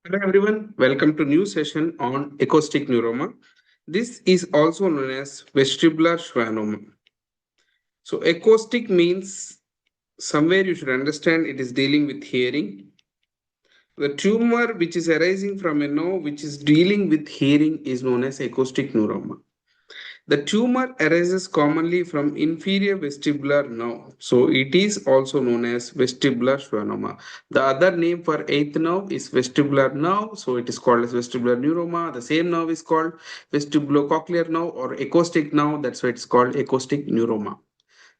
Hello everyone, welcome to new session on acoustic neuroma. This is also known as vestibular schwannoma. So acoustic means somewhere you should understand it is dealing with hearing. The tumor which is arising from a nerve which is dealing with hearing is known as acoustic neuroma. The tumor arises commonly from inferior vestibular nerve, so it is also known as vestibular schwannoma. The other name for eighth nerve is vestibular nerve, so it is called as vestibular neuroma. The same nerve is called vestibulocochlear nerve or acoustic nerve, that's why it's called acoustic neuroma.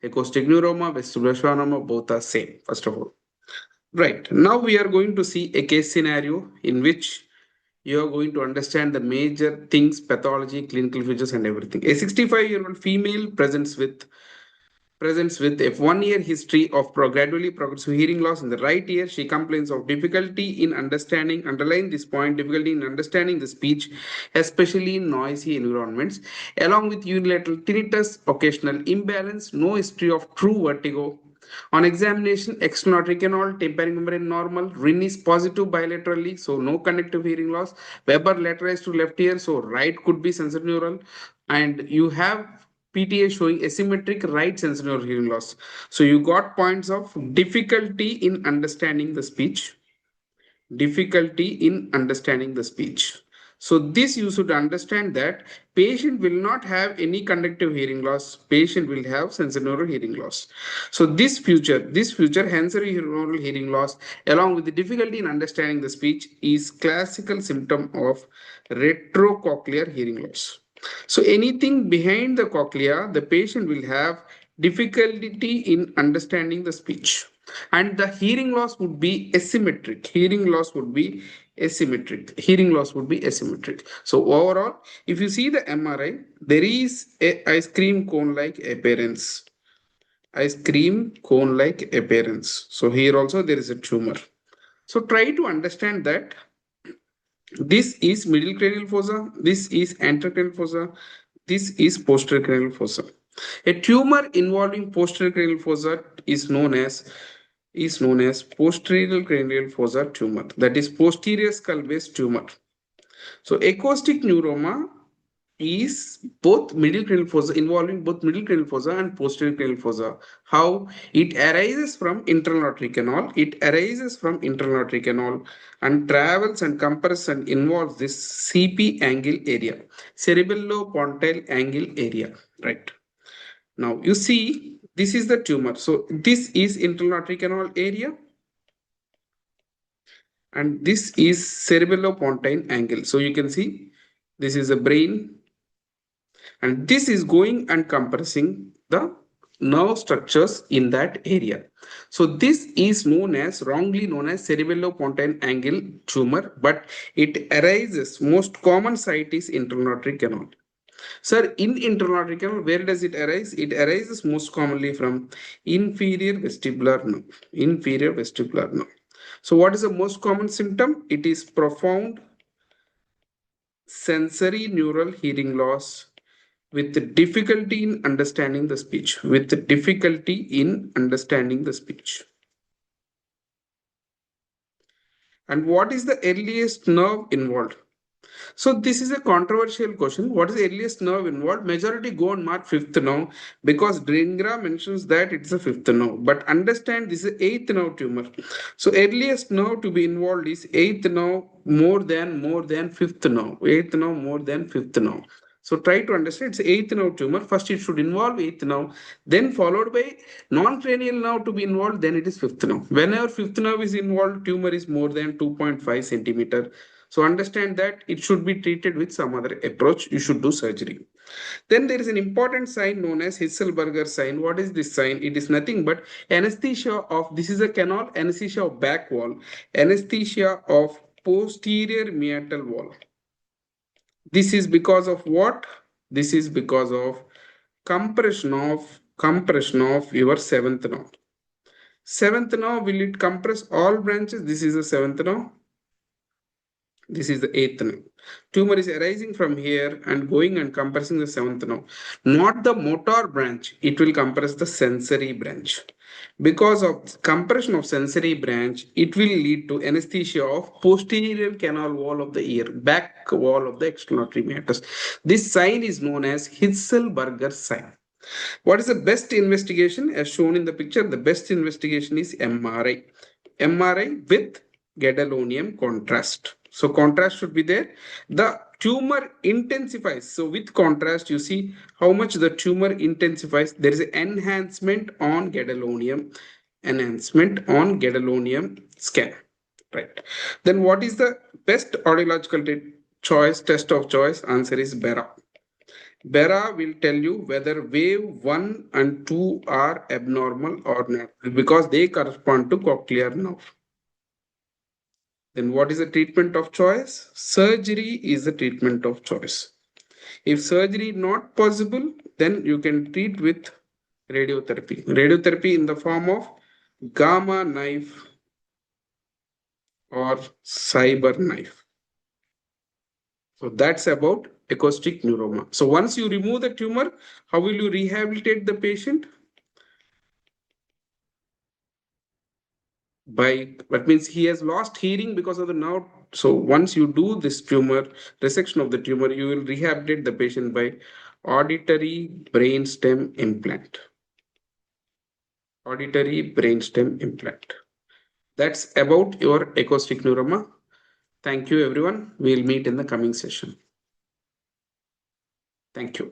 Acoustic neuroma, vestibular schwannoma, both are same, first of all. Right, now we are going to see a case scenario in which you are going to understand the major things, pathology, clinical features, and everything. A 65-year-old female presents with a 1 year history of gradually progressive hearing loss in the right ear. She complains of difficulty in understanding, underline this point, difficulty in understanding the speech, especially in noisy environments, along with unilateral tinnitus, occasional imbalance, no history of true vertigo. On examination, external auditory canal, tympanic membrane normal, RIN is positive bilaterally, so no conductive hearing loss. Weber lateralized to left ear, so right could be sensorineural, and you have PTA showing asymmetric right sensorineural hearing loss. So you got points of difficulty in understanding the speech, difficulty in understanding the speech. So this you should understand that patient will not have any conductive hearing loss, patient will have sensorineural hearing loss. So this future sensorineural hearing loss along with the difficulty in understanding the speech is classical symptom of retrocochlear hearing loss. So anything behind the cochlea, the patient will have difficulty in understanding the speech, and the hearing loss would be asymmetric. Hearing loss would be asymmetric. So overall, if you see the MRI, there is a ice cream cone like appearance. Ice cream cone like appearance. So here also there is a tumor. So try to understand that this is middle cranial fossa, this is anterior cranial fossa, this is posterior cranial fossa. A tumor involving posterior cranial fossa is known as posterior cranial fossa tumor. That is posterior skull base tumor. So acoustic neuroma is both middle cranial fossa, involving both middle cranial fossa and posterior cranial fossa. How it arises from internal auditory canal. It arises from internal auditory canal and travels and compresses and involves this CP angle area, cerebellopontine angle area. Right. Now you see this is the tumor. So this is internal auditory canal area and this is cerebellopontine angle. So you can see this is a brain and this is going and compressing the nerve structures in that area. So this is wrongly known as cerebellopontine angle tumor, but it arises, most common site is internal auditory canal. Sir, in internal auditory canal, where does it arise? It arises most commonly from inferior vestibular nerve. Inferior vestibular nerve. So what is the most common symptom? It is profound sensory neural hearing loss with difficulty in understanding the speech. With difficulty in understanding the speech. And what is the earliest nerve involved? So this is a controversial question. What is the earliest nerve involved? Majority go and mark fifth nerve because Dringra mentions that it's a fifth nerve. But understand this is eighth nerve tumor. So earliest nerve to be involved is eighth nerve more than fifth nerve. Eighth nerve more than fifth nerve. So try to understand it's eighth nerve tumor. First it should involve eighth nerve, then followed by non-cranial nerve to be involved, then it is fifth nerve. Whenever fifth nerve is involved, tumor is more than 2.5 centimeter. So understand that it should be treated with some other approach. You should do surgery. Then there is an important sign known as Hisselberger sign. What is this sign? It is nothing but anesthesia of, this is a canal, anesthesia of back wall, anesthesia of posterior meatal wall. This is because of what? This is because of compression of your seventh nerve. Seventh nerve, will it compress all branches? This is the seventh nerve. This is the eighth nerve. Tumor is arising from here and going and compressing the seventh nerve. Not the motor branch, it will compress the sensory branch. Because of compression of sensory branch, it will lead to anesthesia of posterior canal wall of the ear, back wall of the external meatus. This sign is known as Hitzelberger sign. What is the best investigation? As shown in the picture, the best investigation is MRI. MRI with gadolinium contrast. So contrast should be there. The tumor intensifies. So with contrast, you see how much the tumor intensifies. There is an enhancement on gadolinium, scan. Right. Then what is the best audiological choice, test of choice? Answer is BERA. BERA will tell you whether wave 1 and 2 are abnormal or not because they correspond to cochlear nerve. Then what is the treatment of choice? Surgery is the treatment of choice. If surgery not possible, then you can treat with radiotherapy. Radiotherapy in the form of gamma knife or cyber knife. So that's about acoustic neuroma. So once you remove the tumor, how will you rehabilitate the patient? That means he has lost hearing because of the nerve. So once you do this tumor resection of the tumor, you will rehabilitate the patient by auditory brainstem implant. Auditory brainstem implant. That's about your acoustic neuroma. Thank you everyone. We'll meet in the coming session. Thank you.